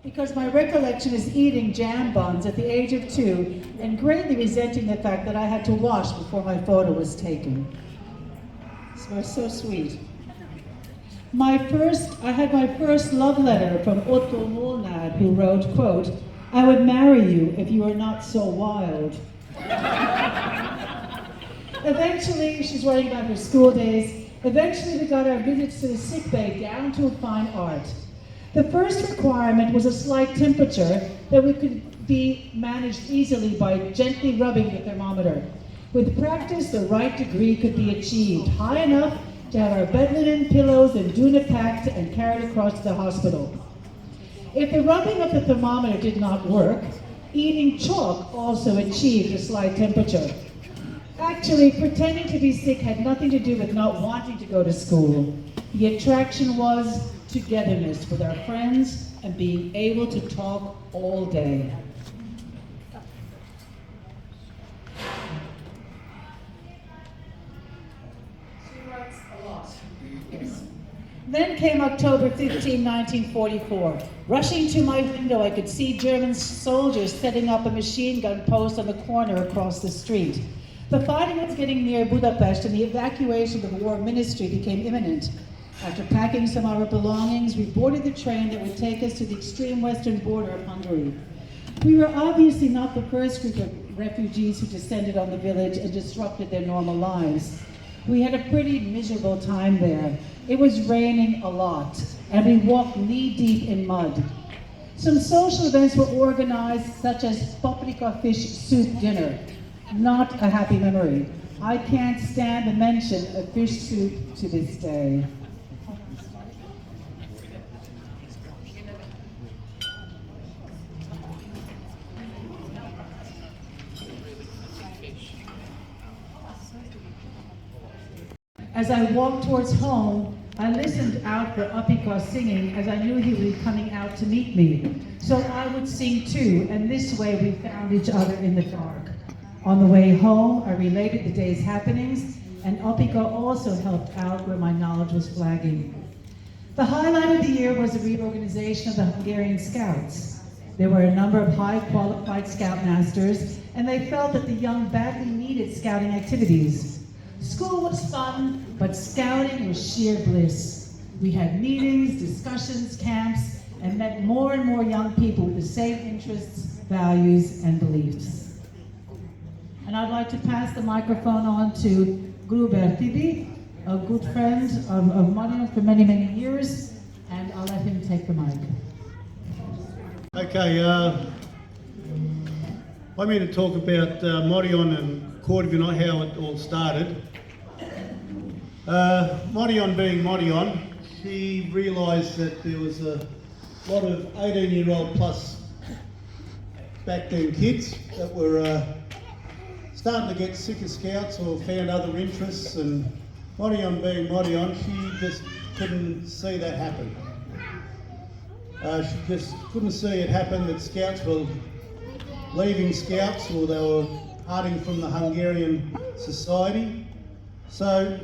because my recollection is eating jam buns at the age of 2 and greatly resenting the fact that I had to wash before my photo was taken. It was so sweet. I had my first love letter from Otto Molnad, who wrote, quote, "I would marry you if you were not so wild." Eventually, she's writing about her school days, eventually we got our visits to the sick bay down to a fine art. The first requirement was a slight temperature that could be managed easily by gently rubbing the thermometer. With practice, the right degree could be achieved, high enough to have our bed linen, pillows, and doona packed and carried across to the hospital. If the rubbing of the thermometer did not work, eating chalk also achieved a slight temperature. Actually, pretending to be sick had nothing to do with not wanting to go to school. The attraction was togetherness with our friends and being able to talk all day. She writes a lot. Yes. Then came October 15, 1944. Rushing to my window, I could see German soldiers setting up a machine gun post on the corner across the street. The fighting was getting near Budapest and the evacuation of the war ministry became imminent. After packing some of our belongings, we boarded the train that would take us to the extreme western border of Hungary. We were obviously not the first group of refugees who descended on the village and disrupted their normal lives. We had a pretty miserable time there. It was raining a lot, and we walked knee-deep in mud. Some social events were organized, such as paprika fish soup dinner. Not a happy memory. I can't stand the mention of fish soup to this day. As I walked towards home, I listened out for Apika singing, as I knew he would be coming out to meet me. So I would sing too, and this way we found each other in the dark. On the way home, I related the day's happenings, and Apika also helped out where my knowledge was flagging. The highlight of the year was the reorganization of the Hungarian Scouts. There were a number of high-qualified scoutmasters, and they felt that the young badly needed scouting activities. School was fun, but scouting was sheer bliss. We had meetings, discussions, camps, and met more and more young people with the same interests, values, and beliefs. And I'd like to pass the microphone on to Gruber Tibi, a good friend of Marianne for many, many years, and I'll let him take the mic. Okay, I'm here to talk about Marianne and Kovássy, how it all started. Marianne being Marianne, she realised that there was a lot of 18-year-old plus back then kids that were starting to get sick of scouts or found other interests, and Marianne being Marianne, she just couldn't see that happen. She just couldn't see it happen that scouts were leaving scouts or they were parting from the Hungarian society. So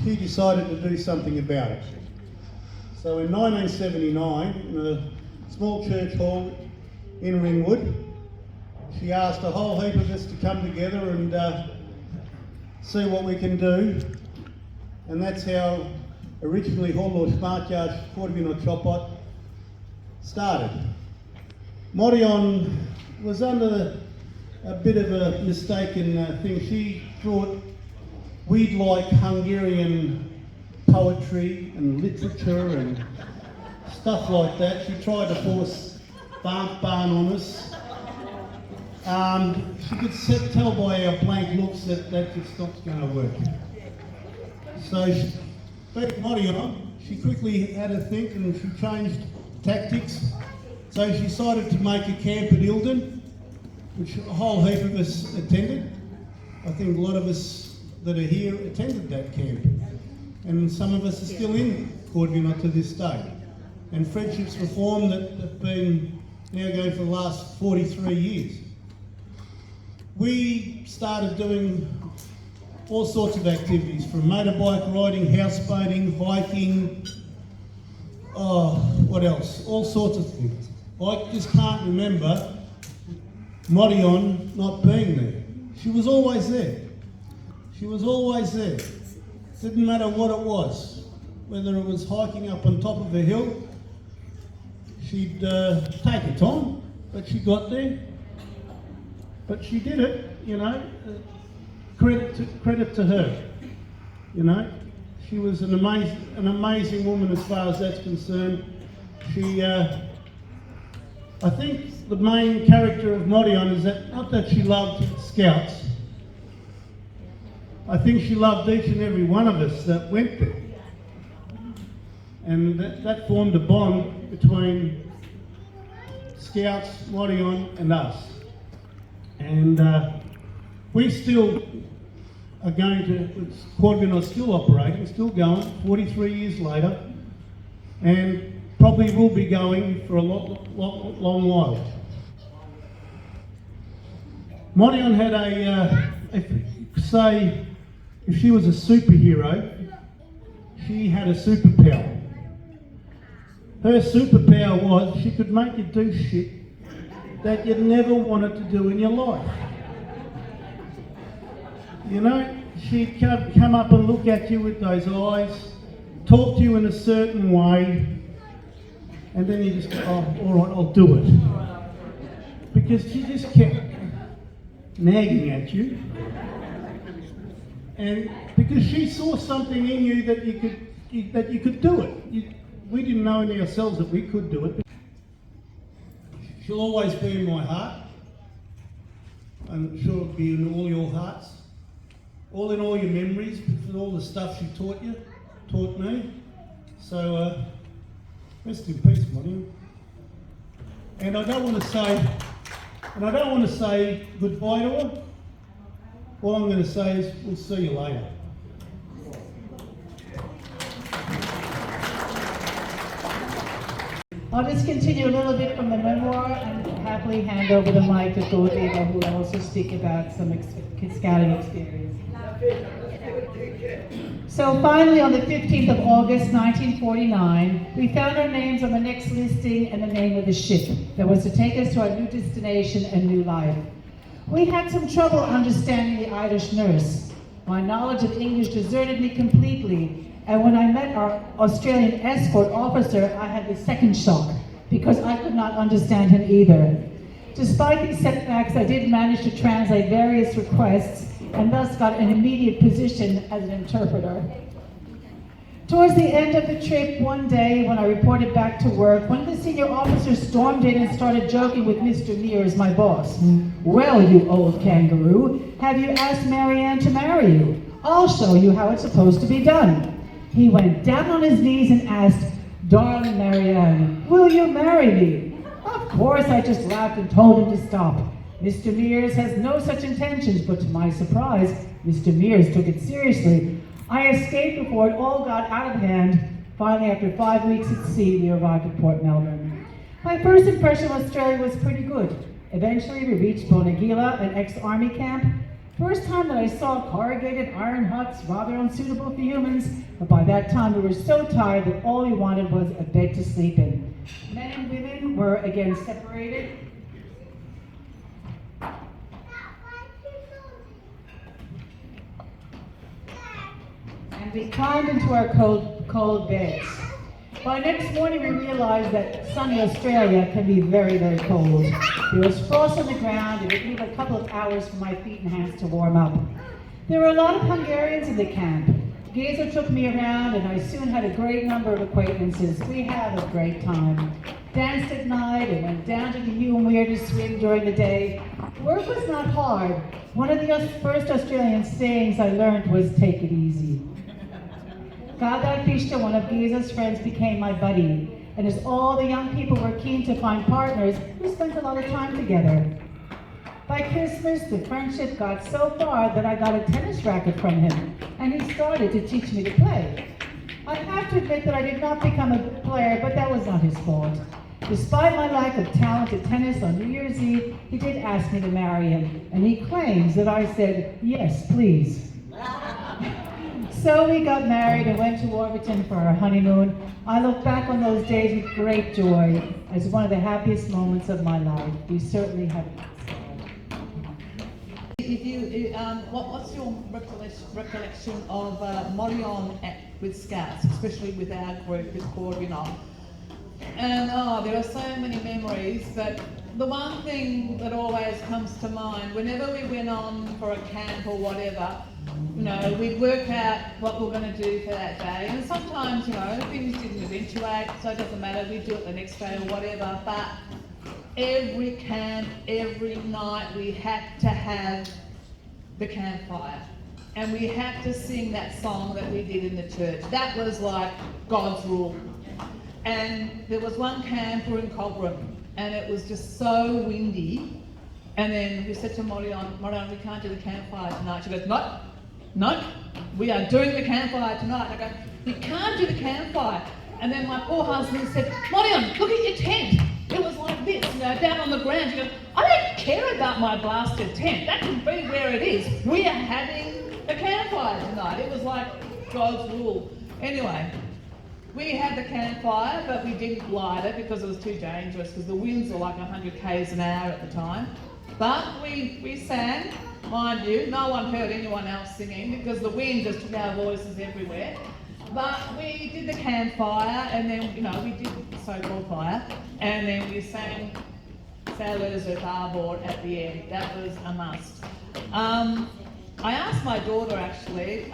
she decided to do something about it. So in 1979, in a small church hall in Ringwood, she asked a whole heap of us to come together and see what we can do. And that's how originally Halló Smartjárs Kovássy Csoport started. Marianne was under a bit of a mistaken thing. She thought we'd like Hungarian poetry and literature and stuff like that. She tried to force barn on us. She could tell by our blank looks that just not going to work. So, being Marianne, she quickly had a think and she changed tactics. So she decided to make a camp at Ilden, which a whole heap of us attended. I think a lot of us that are here attended that camp. And some of us are still in Kovássy to this day. And friendships were formed that have been now going for the last 43 years. We started doing all sorts of activities, from motorbike riding, houseboating, hiking, what else? All sorts of things. I just can't remember Marianne not being there. She was always there. She was always there. Didn't matter what it was. Whether it was hiking up on top of a hill, she'd take her time, but she got there. But she did it, you know. Credit to her, you know. She was an amazing woman as far as that's concerned. She, I think the main character of Marianne is that, not that she loved Scouts, I think she loved each and every one of us that went there. And that formed a bond between Scouts, Marianne and us. And we still are going to, Quadrilla is still operating, still going, 43 years later, and probably will be going for a long while. Marianne had if she was a superhero, she had a superpower. Her superpower was she could make you do shit that you never wanted to do in your life. You know, she'd come up and look at you with those eyes, talk to you in a certain way, and then you just go, oh, all right, I'll do it. Because she just kept nagging at you. And because she saw something in you that you could do it. We didn't know in ourselves that we could do it. She'll always be in my heart. I'm sure it'll be in all your hearts. All in all your memories, with all the stuff she taught me. So, rest in peace, Marianne. And I don't want to say goodbye to her. All I'm going to say is we'll see you later. I'll just continue a little bit from the memoir and happily hand over the mic to Goldeva, who will also speak about some scouting experience. So finally, on the 15th of August, 1949, we found our names on the next listing and the name of the ship that was to take us to our new destination and new life. We had some trouble understanding the Irish nurse. My knowledge of English deserted me completely, and when I met our Australian escort officer, I had the second shock, because I could not understand him either. Despite these setbacks, I did manage to translate various requests, and thus got an immediate position as an interpreter. Towards the end of the trip, one day when I reported back to work, one of the senior officers stormed in and started joking with Mr. Mears, my boss. "Well, you old kangaroo, have you asked Marianne to marry you? I'll show you how it's supposed to be done." He went down on his knees and asked, "Darling Marianne, will you marry me?" Of course, I just laughed and told him to stop. Mr. Mears has no such intentions, but to my surprise, Mr. Mears took it seriously. I escaped before it all got out of hand. Finally, after 5 weeks at sea, we arrived at Port Melbourne. My first impression of Australia was pretty good. Eventually, we reached Bonagila, an ex-army camp. First time that I saw corrugated iron huts, rather unsuitable for humans, but by that time we were so tired that all we wanted was a bed to sleep in. Men and women were again separated. And we climbed into our cold beds. By next morning, we realized that sunny Australia can be very, very cold. There was frost on the ground, and it took a couple of hours for my feet and hands to warm up. There were a lot of Hungarians in the camp. Geza took me around, and I soon had a great number of acquaintances. We had a great time. Danced at night and went down to the Hume Weir to swim during the day. Work was not hard. One of the first Australian sayings I learned was, "Take it easy." Gaga Pishta, one of Geza's friends, became my buddy. And as all the young people were keen to find partners, we spent a lot of time together. By Christmas, the friendship got so far that I got a tennis racket from him, and he started to teach me to play. I have to admit that I did not become a good player, but that was not his fault. Despite my lack of talent at tennis on New Year's Eve, he did ask me to marry him, and he claims that I said, "Yes, please." So we got married and went to Warburton for our honeymoon. I look back on those days with great joy as one of the happiest moments of my life. We certainly had a If you, what's your recollection of Marianne with Scouts, especially with our group, with Corvina? And there are so many memories, but the one thing that always comes to mind, whenever we went on for a camp or whatever, you know, we'd work out what we're going to do for that day, and sometimes, you know, things didn't eventuate, so it doesn't matter, we'd do it the next day or whatever, but every camp, every night, we had to have the campfire. And we had to sing that song that we did in the church. That was like God's rule. And there was one camp, we were in Cobram, and it was just so windy. And then we said to Marianne, we can't do the campfire tonight. She goes, no, we are doing the campfire tonight. And I go, you can't do the campfire. And then my poor husband said, Marianne, look at your tent. It was like this, you know, down on the ground. She goes, I don't care about my blasted tent. That can be where it is. We are having a campfire tonight. It was like God's rule. Anyway, we had the campfire, but we didn't light it because it was too dangerous, because the winds were like 100 k's an hour at the time. But we sang, mind you, no one heard anyone else singing because the wind just took our voices everywhere. But we did the campfire, and then, you know, we did the so-called fire, and then we sang Sailors at Starboard at the end. That was a must. I asked my daughter, actually,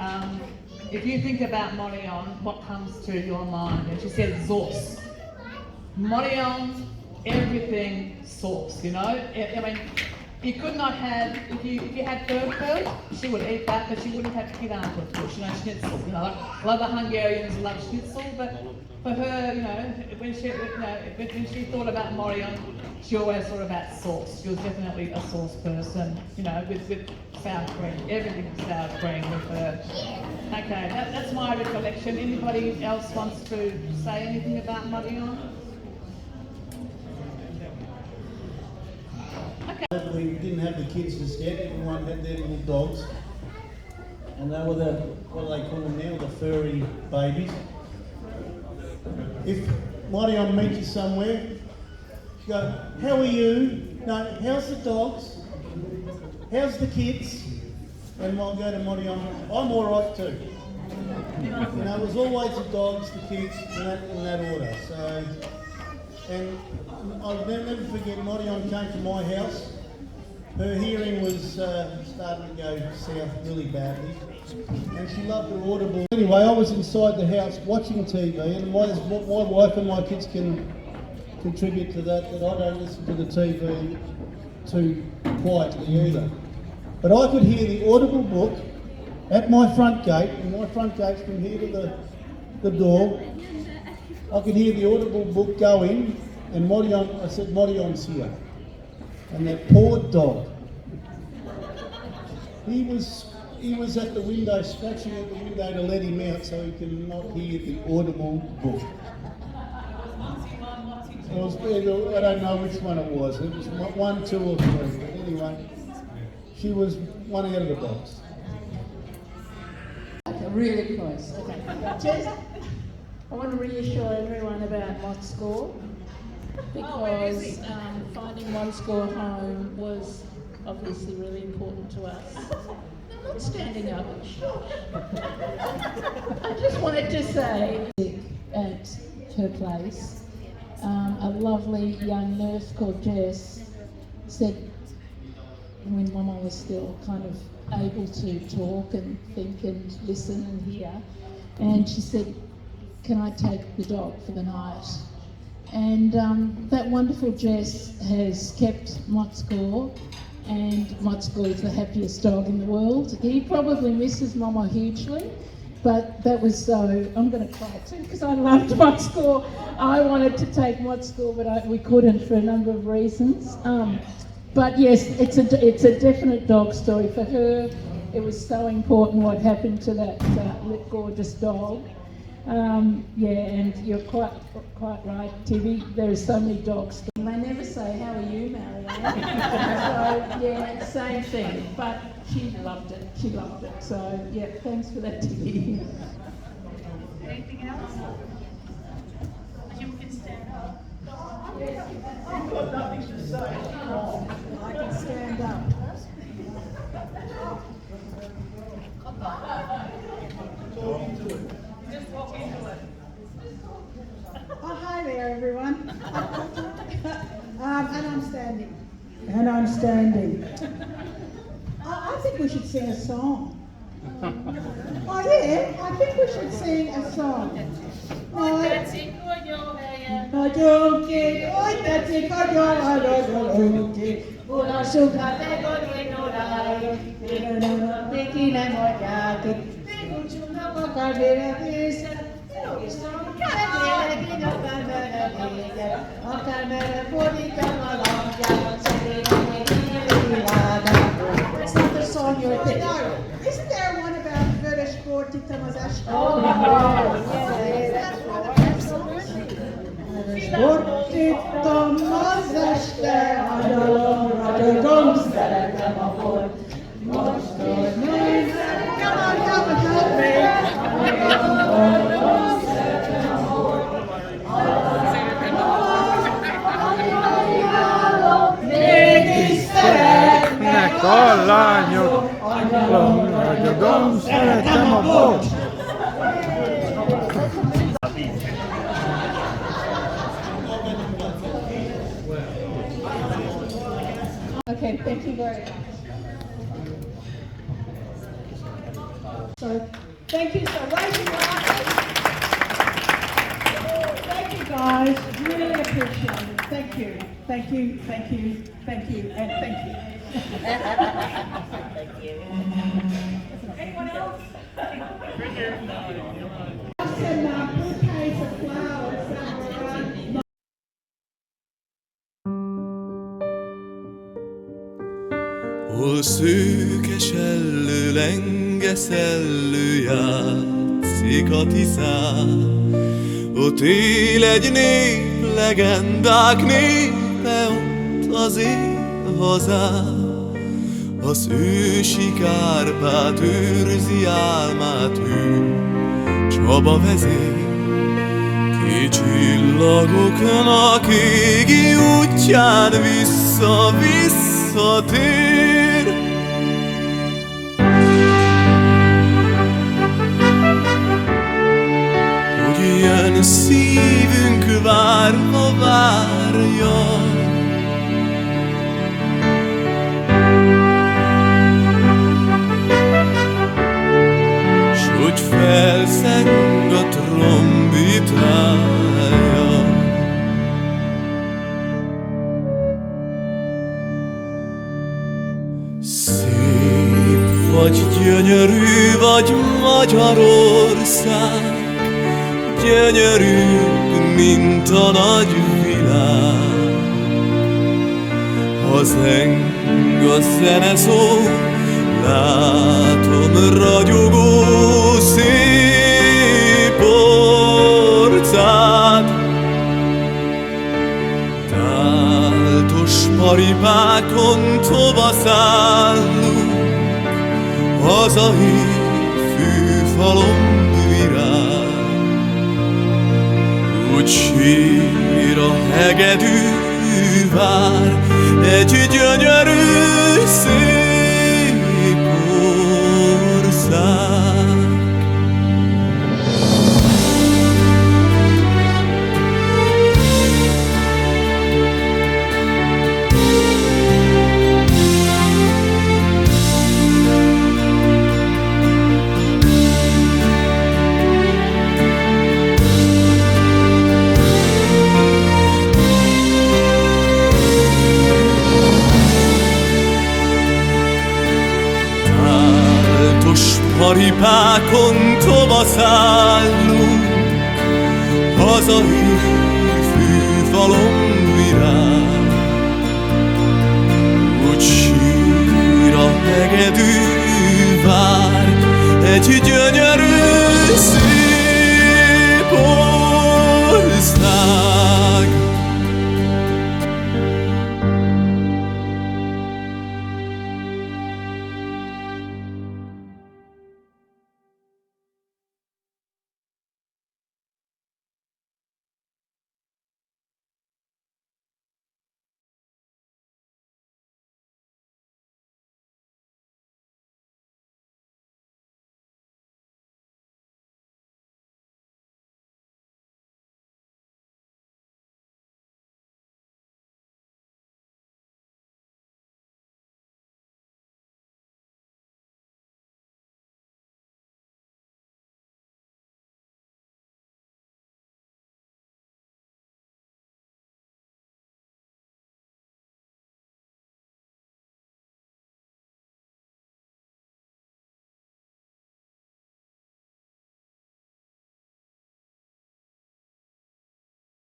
if you think about Marianne, what comes to your mind? And she said, sauce. Marianne, everything sauce, you know? I mean, you could not have, if you had bird, she would eat that, but she wouldn't have Kidanput, you know, schnitzel. You know, like, a lot of the Hungarians love schnitzel, but for her, you know, when she thought about Marianne, she always thought about sauce. She was definitely a sauce person, you know, with sour cream. Everything was sour cream with her. Okay, that's my recollection. Anybody else wants to say anything about Marianne? We didn't have the kids just yet. Everyone had their little dogs, and they were the, what do they call them now, the furry babies. If Marianne meets you somewhere, she go, how are you? No, how's the dogs? How's the kids? And I'll go to Marianne, I'm all right too. You know, it was always the dogs, the kids, in that order. So, and I'll never forget, Marianne came to my house. Her hearing was starting to go south really badly, and she loved her audible. Anyway, I was inside the house watching TV, and my wife and my kids can contribute to that I don't listen to the TV too quietly either. But I could hear the audible book at my front gate, and my front gate's from here to the door. I could hear the audible book going, and I said, Marianne's here. And that poor dog, he was at the window, scratching at the window to let him out so he can not hear the audible book. I don't know which one it was. It was 1, 2 or 3. But anyway, she was one out of the box. Okay, really close. Okay. Just, I want to reassure everyone about Mott's score, because finding Mott's score home was obviously really important to us. I'm not standing up. I just wanted to say at her place, a lovely young nurse called Jess said, when Mama was still kind of able to talk and think and listen and hear, and she said, can I take the dog for the night? And that wonderful Jess has kept Mott's score, and Mott's score is the happiest dog in the world. He probably misses Mama hugely, but that was so, I'm going to cry too because I loved Mott's score. I wanted to take Mott's score, but we couldn't for a number of reasons. But yes, it's a definite dog story for her. It was so important what happened to that gorgeous dog. Yeah, and you're quite right, Tibby. There are so many dogs. They never say, how are you, Marianne? So, yeah, same thing. But she loved it. She loved it. So, yeah, thanks for that, Ticky. Anything else? You can stand up. I've got nothing to say. I can stand up. Just walk into it. Oh, hi there, everyone. And I'm standing. And I'm standing. I think we should sing a song. Oh, yeah, I think we should sing a song. Oj, tetszik, hogy jó helyen. Nagyon kék, oj, tetszik, hogy jó helyen. Ulassuk hát meg a génoráig, neki nem adják itt. Négucsúnak akar véletészen, That's not the song you're thinking. No, isn't there one about vörös bort ittam az este? Oh, That's one of their songs. Vörös bort ittam az este, agyalom ragyogom, szeretem a bort. Most, hogy nézem, come on, help me. Nek a lányok, ragyogom, szeretem a bort. okay, thank you very much. So, thank you so much. Thank you guys, really appreciate it. Thank you, thank you, thank you, thank you, and thank you. Anyone else? Some bouquets of flowers that were Hol szőke sellő, lenge szellő játszik a Tiszán, ott él egy nép, legendák népe, ott az én hazám. Az ősi Kárpát őrzi álmát, ő Csaba vezér, ki csillagoknak égi útján visszatér. Hogy ilyen szívünk várva várja, s hogy felszeng a trombitája. Szép vagy, gyönyörű vagy Magyarország, gyönyörűbb, mint a nagy világ. Ha zeng a zene szól, látom ragyogó szép orcát. Táltos paripákon tovaszállunk, hazai fűfalom virág. Úgy sír a hegedű vár, egy gyönyörű szép ország. Paripákon tovaszállunk, hazai fűfalom virág. Úgy sír a hegedű vár, egy